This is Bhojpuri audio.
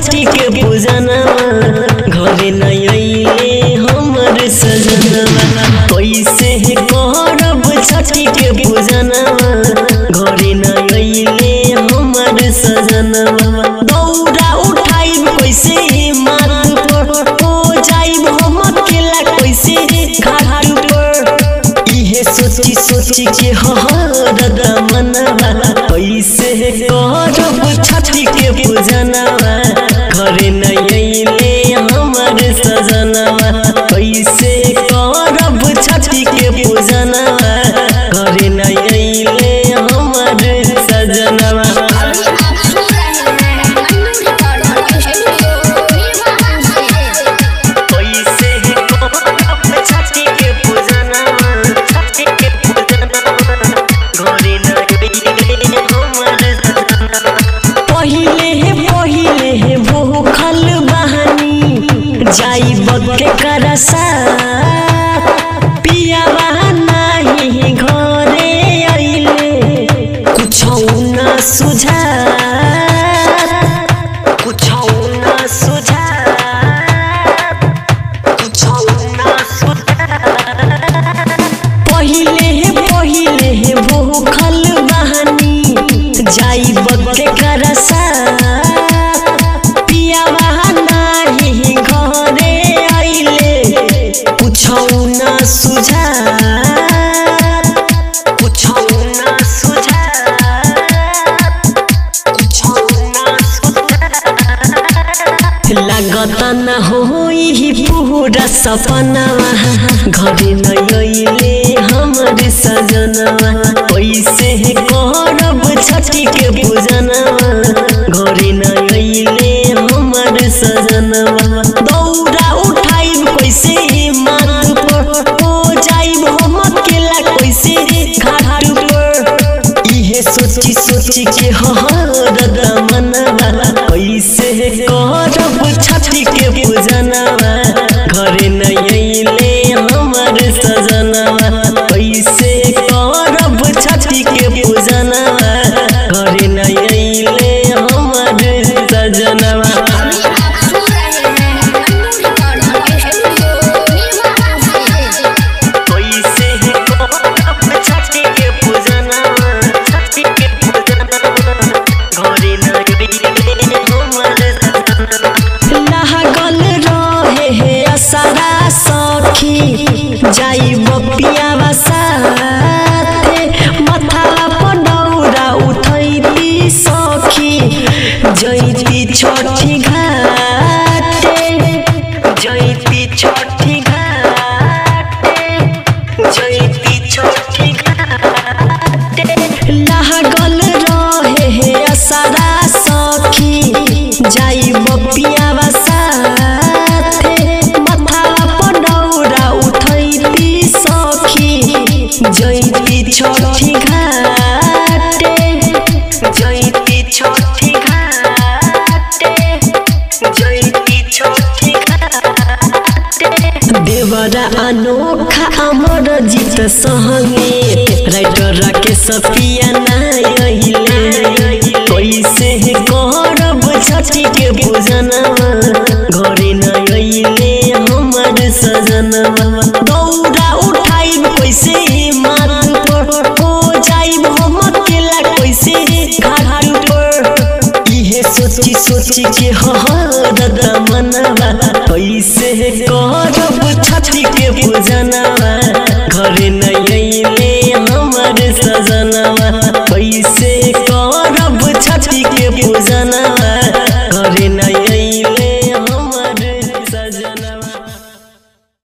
छठी के पूजनवा घरे न अइले हमर सजनवा कैसे करब छठी के पूजनवा घरे न अइले हमर सजनवा दौड़ा उठाइब कैसे माथ पर हो जाइब हम अकेला कैसे घाट पर इहे सोची सोची के हरद मनवा कैसे करब छठी के पूजनवा घरे न अइले हमर सजनवा कैसे करब छठी के पूजनवा घरे न अइले हमर सजनवा जाइब केकरा साथ पियावा नाही घरे अइले कुछौ न सुझात पहिले भूखल बहानी जाइब केकरा साथ पियावा नाही घरे अइले कुछौ न सुझात लागत न होई पूरा सपनावा घरे न अइले हमर सजनवा कैसे करब छठी के पूजनवा घरे न अइले हमर सजनवा दौड़ा उठाइब कैसे माथ पर हो जाइब हम अकेला कैसे घाट पर इहे सोची सोची के हरद मनवा कैसे करब छठी के पूजनवा घरे न अइले हमर सजनवा कैसे करब छठी के पूजनवा घरे न अइले हमर सजनवा जाइब पियावा साथे मथावा पर दौड़ा उठैती सखी जैती छठी घाटे लागल रहे असरा सखी जाइब पियावा साथे मथावा पर दौड़ा उठैती सखी जैती छठी घाटे देवरा अनोखा अमर जीत संगे राइटर के सफिया नाइले कैसे करब छठी के पूजनवा घरे न अइले हमर सजनवा दौड़ा उठाइब कैसे माथ पर हो जाइब हम अकेला कैसे घाट पर इहे सोची सोची के हरद मनवा कैसे करब छठी के पूजनवा